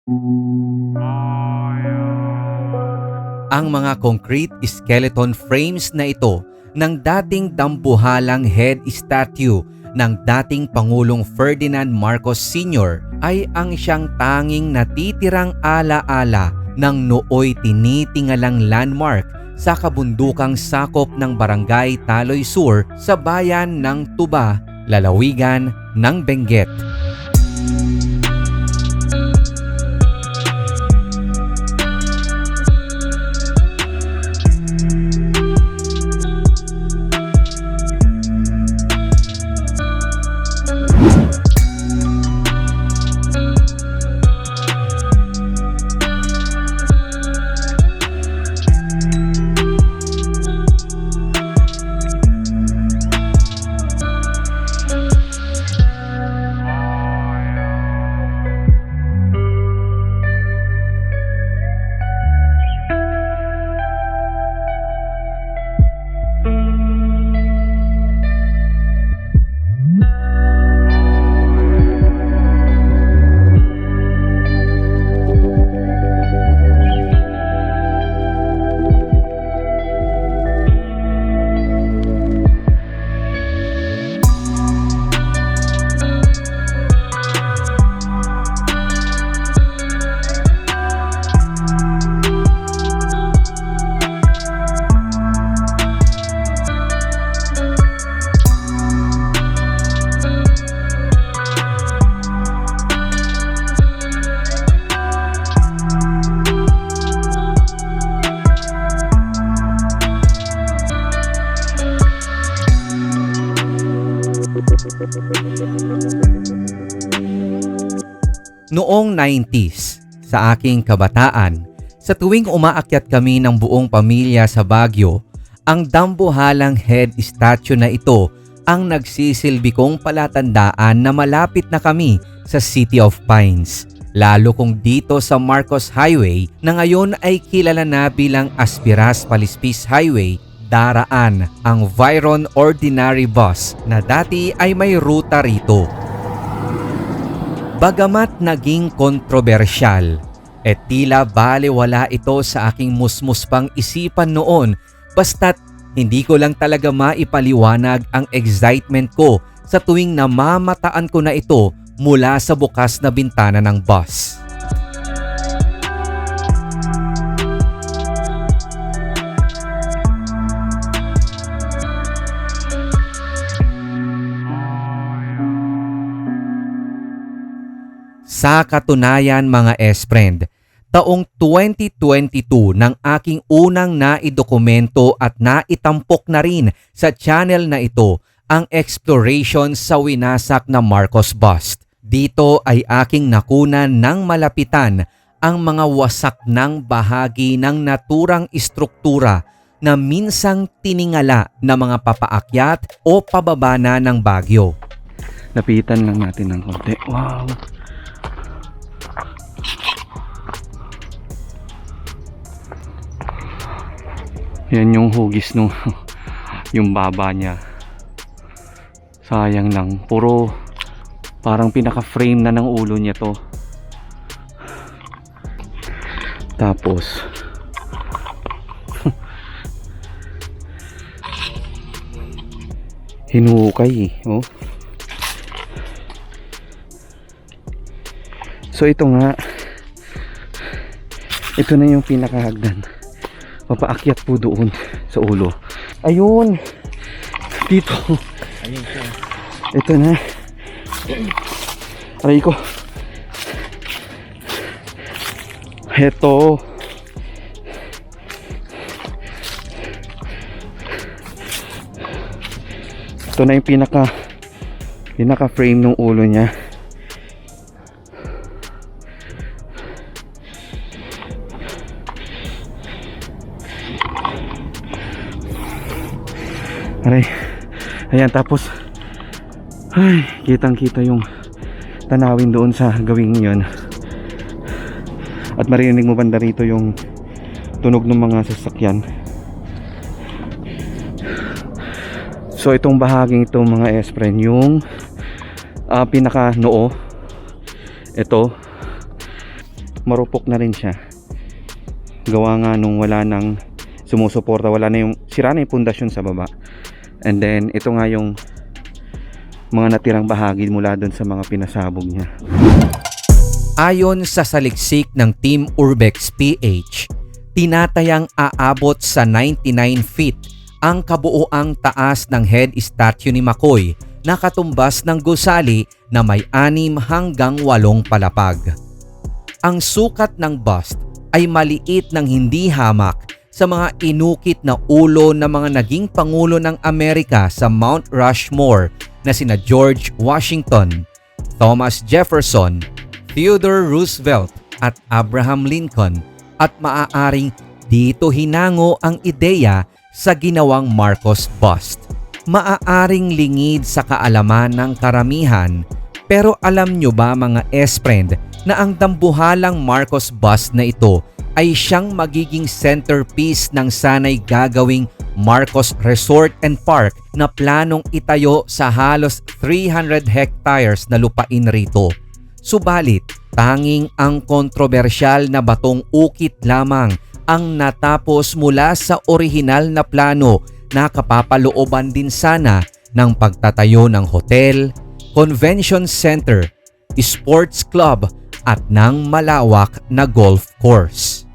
Ang mga concrete skeleton frames na ito ng dating dambuhalang head statue ng dating Pangulong Ferdinand Marcos Sr. ay ang siyang tanging natitirang alaala ng nooy tinitingalang landmark sa kabundukang sakop ng Barangay Taloy Sur sa bayan ng Tuba, lalawigan ng Benguet. Noong 90s, sa aking kabataan, sa tuwing umaakyat kami ng buong pamilya sa Baguio, ang dambuhalang head statue na ito ang nagsisilbi kong palatandaan na malapit na kami sa City of Pines. Lalo kung dito sa Marcos Highway na ngayon ay kilala na bilang Aspiras Palispis Highway, daraan ang Vyron Ordinary Bus na dati ay may ruta rito. Bagamat naging kontrobersyal, tila balewala ito sa aking musmus pang isipan noon, basta't hindi ko lang talaga maipaliwanag ang excitement ko sa tuwing namamataan ko na ito mula sa bukas na bintana ng bus. Sa katunayan mga S-Friend, taong 2022 nang aking unang naidokumento at naitampok na rin sa channel na ito ang exploration sa winasak na Marcos Bust. Dito ay aking nakunan ng malapitan ang mga wasak ng bahagi ng naturang istruktura na minsang tiningala na mga papaakyat o pababa na ng Baguio. Lapitan lang natin ng konti. Wow! Yan yung hugis nung yung baba niya. Sayang lang, puro parang pinaka-frame na ng ulo niya to. Tapos hinukay oh. So ito nga, ito na yung pinakahagdan. Papaakyat po doon sa ulo. Ayun. Dito. Ayun siya. Ito na. Aray ko. Ito. Ito na yung pinaka frame ng ulo niya. Aray. Ayan, tapos ay, kitang-kita yung tanawin doon sa gawing yon. At marinig mo banda rito yung tunog ng mga sasakyan. So itong bahaging ito mga S-Friend, yung pinaka noo, ito marupok na rin siya. Gawa nga nung wala nang sumusuporta, wala na yung, sira na yung pundasyon sa baba. And then ito nga yung mga natirang bahagi mula doon sa mga pinasabog niya. Ayon sa saliksik ng Team Urbex PH, tinatayang aabot sa 99 feet ang kabuuang taas ng head statue ni McCoy na katumbas ng gusali na may 6 hanggang 8 palapag. Ang sukat ng bust ay maliit ng hindi hamak sa mga inukit na ulo ng mga naging pangulo ng Amerika sa Mount Rushmore na sina George Washington, Thomas Jefferson, Theodore Roosevelt at Abraham Lincoln, at maaaring dito hinango ang ideya sa ginawang Marcos bust. Maaaring lingid sa kaalaman ng karamihan, pero alam nyo ba mga S-friend na ang dambuhalang Marcos bust na ito ay siyang magiging centerpiece ng sanay gagawing Marcos Resort and Park na planong itayo sa halos 300 hectares na lupain rito. Subalit, tanging ang kontrobersyal na batong ukit lamang ang natapos mula sa orihinal na plano na kapapalooban din sana ng pagtatayo ng hotel, convention center, sports club at ng malawak na golf course.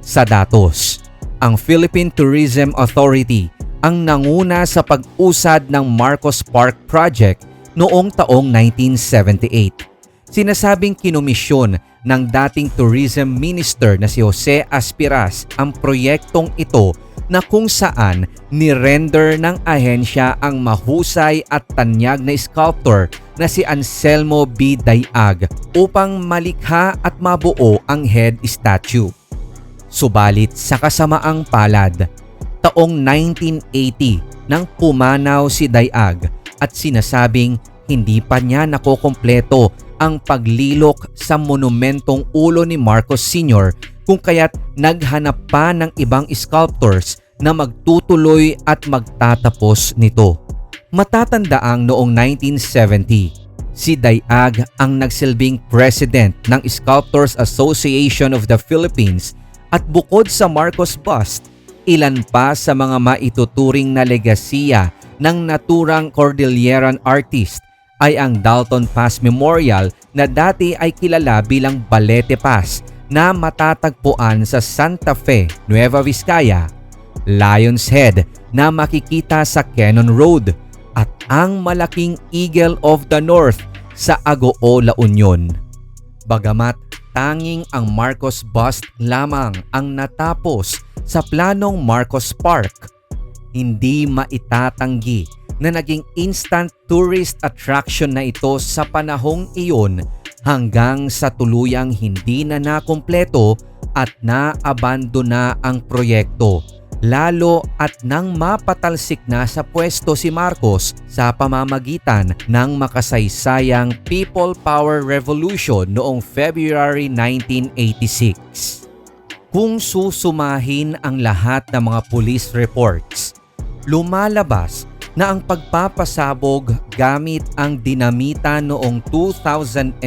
Sa datos, ang Philippine Tourism Authority ang nanguna sa pag-usad ng Marcos Park Project noong taong 1978. Sinasabing kinomisyon ng dating Tourism Minister na si Jose Aspiras ang proyektong ito na kung saan ni-render ng ahensya ang mahusay at tanyag na sculptor na si Anselmo B. Dayag upang malikha at mabuo ang head statue. Subalit sa kasamaang palad, taong 1980 nang pumanaw si Dayag at sinasabing hindi pa niya nakokompleto ang paglilok sa monumentong ulo ni Marcos Sr. kung kaya't naghanap pa ng ibang sculptors na magtutuloy at magtatapos nito. Matatandaang noong 1970, si Dayag ang nagsilbing president ng Sculptors Association of the Philippines at bukod sa Marcos bust, ilan pa sa mga maituturing na legasiya ng naturang Cordilleran artist ay ang Dalton Pass Memorial na dati ay kilala bilang Balete Pass na matatagpuan sa Santa Fe, Nueva Vizcaya, Lion's Head na makikita sa Cannon Road at ang malaking Eagle of the North sa Agoo, La Union. Bagamat tanging ang Marcos bust lamang ang natapos sa planong Marcos Park, hindi maitatanggi na naging instant tourist attraction na ito sa panahong iyon hanggang sa tuluyang hindi na nakumpleto at naabandona ang proyekto, lalo at nang mapatalsik na sa pwesto si Marcos sa pamamagitan ng makasaysayang People Power Revolution noong February 1986. Kung susumahin ang lahat ng mga police reports, lumalabas na ang pagpapasabog gamit ang dinamita noong 2002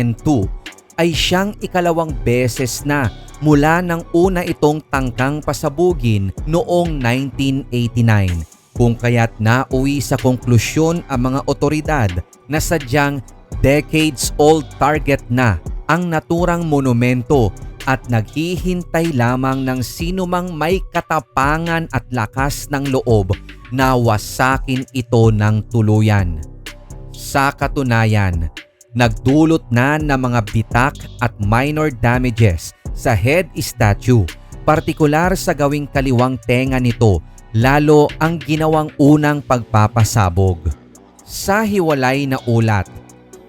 ay siyang ikalawang beses na mula nang una itong tangkang pasabugin noong 1989, kung kaya't nauwi sa konklusyon ang mga otoridad na sadyang decades-old target na ang naturang monumento at naghihintay lamang ng sinumang may katapangan at lakas ng loob na wasakin ito ng tuluyan. Sa katunayan, nagdulot na ng mga bitak at minor damages sa head statue, partikular sa gawing kaliwang tenga nito, lalo ang ginawang unang pagpapasabog. Sa hiwalay na ulat,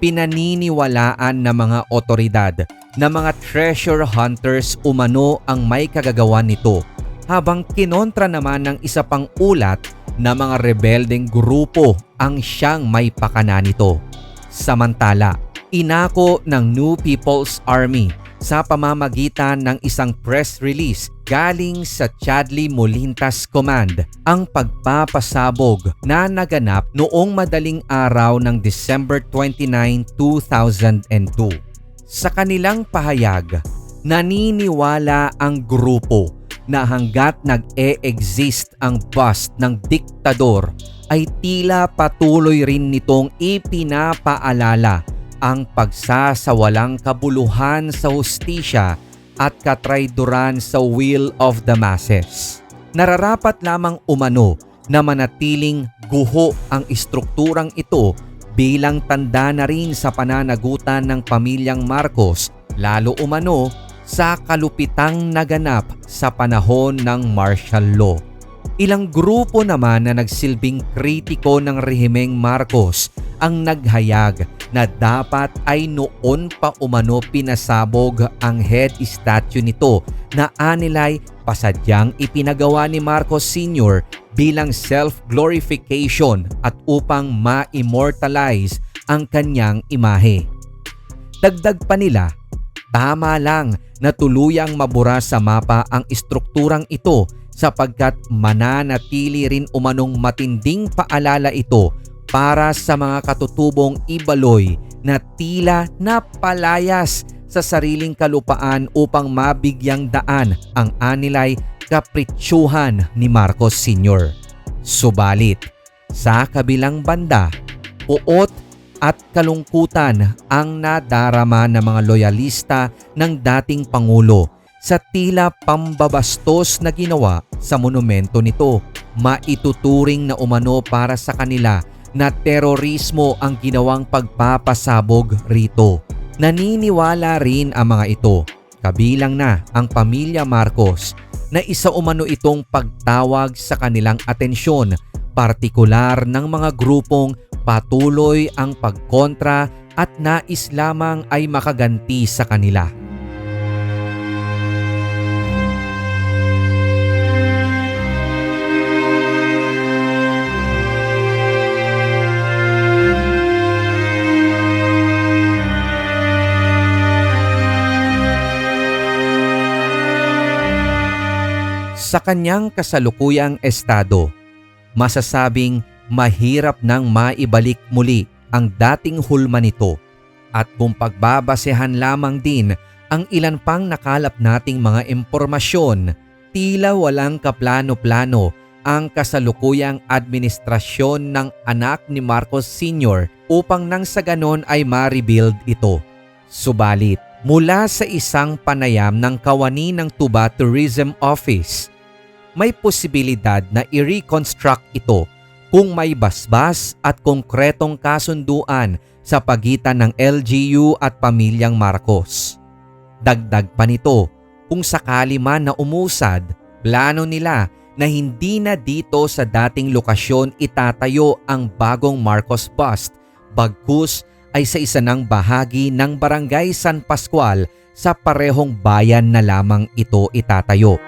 pinaniniwalaan ng mga otoridad na mga treasure hunters umano ang may kagagawan nito, habang kinontra naman ng isa pang ulat na mga rebeldeng grupo ang siyang may pakana nito. Samantala, inako ng New People's Army sa pamamagitan ng isang press release galing sa Chadley Molintas Command ang pagpapasabog na naganap noong madaling araw ng December 29, 2002. Sa kanilang pahayag, Naniniwala ang grupo na hanggat nag-e-exist ang bust ng diktador ay tila patuloy rin nitong ipinapaalala ang pagsasawalang kabuluhan sa hustisya at katrayduran sa will of the masses. Nararapat lamang umano na manatiling guho ang istrukturang ito bilang tanda na rin sa pananagutan ng pamilyang Marcos, lalo umano sa kalupitang naganap sa panahon ng martial law. Ilang grupo naman na nagsilbing kritiko ng rehimeng Marcos ang naghayag na dapat ay noon pa umano pinasabog ang head statue nito na anilay pasadyang ipinagawa ni Marcos Sr. bilang self-glorification at upang ma-immortalize ang kanyang imahe. Dagdag pa nila, tama lang na tuluyang mabura sa mapa ang istrukturang ito sapagkat mananatili rin umanong matinding paalala ito para sa mga katutubong ibaloy na tila napalayas sa sariling kalupaan upang mabigyang daan ang anilay kapritsyuhan ni Marcos Sr. Subalit, sa kabilang banda, puot at kalungkutan ang nadarama ng mga loyalista ng dating Pangulo sa tila pambabastos na ginawa sa monumento nito. Maituturing na umano para sa kanila na terorismo ang ginawang pagpapasabog rito. Naniniwala rin ang mga ito, kabilang na ang pamilya Marcos, na isa umano itong pagtawag sa kanilang atensyon, partikular ng mga grupong patuloy ang pagkontra at nais lamang ay makaganti sa kanila. Sa kanyang kasalukuyang estado, masasabing mahirap nang maibalik muli ang dating hulma nito at kung pagbabasehan lamang din ang ilan pang nakalap nating mga impormasyon, tila walang kaplano-plano ang kasalukuyang administrasyon ng anak ni Marcos Sr. upang nang sa ganon ay ma-rebuild ito. Subalit, mula sa isang panayam ng kawani ng Tuba Tourism Office, may posibilidad na i-reconstruct ito kung may basbas at konkretong kasunduan sa pagitan ng LGU at pamilyang Marcos. Dagdag pa nito, kung sakali man na umusad, plano nila na hindi na dito sa dating lokasyon itatayo ang bagong Marcos bust, bagkus ay sa isa ng bahagi ng Barangay San Pascual sa parehong bayan na lamang ito itatayo.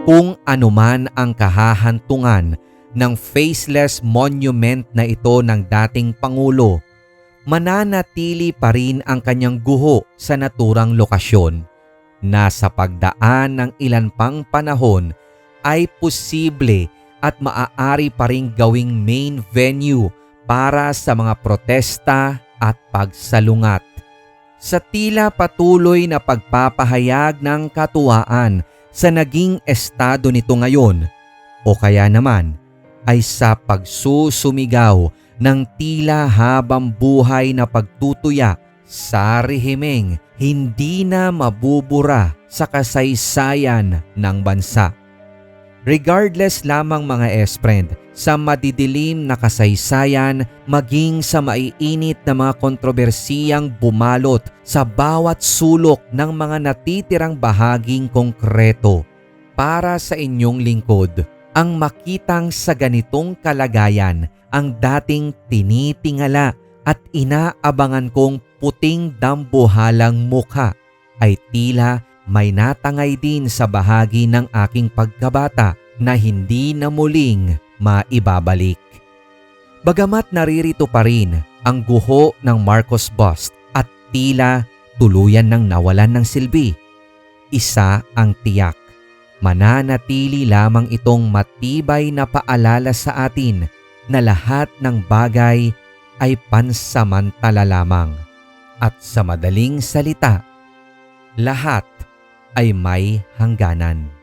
Kung anuman ang kahahantungan ng faceless monument na ito ng dating Pangulo, mananatili pa rin ang kanyang guho sa naturang lokasyon na sa pagdaan ng ilan pang panahon ay posible at maaari pa ring gawing main venue para sa mga protesta at pagsalungat. Sa tila patuloy na pagpapahayag ng katuwaan sa naging estado nito ngayon o kaya naman ay sa pagsusumigaw ng tila habang buhay na pagtutuya sa rehimeng hindi na mabubura sa kasaysayan ng bansa. Regardless lamang mga esprend sa madidilim na kasaysayan maging sa maiinit na mga kontrobersiyang bumalot sa bawat sulok ng mga natitirang bahaging konkreto. Para sa inyong lingkod, ang makitang sa ganitong kalagayan ang dating tinitingala at inaabangan kong puting dambuhalang mukha ay tila may natangay din sa bahagi ng aking pagkabata na hindi na muling maibabalik. Bagamat naririto pa rin ang guho ng Marcos bust at tila tuluyan ng nawalan ng silbi, isa ang tiyak. Mananatili lamang itong matibay na paalala sa atin na lahat ng bagay ay pansamantala lamang. At sa madaling salita, lahat ay may hangganan.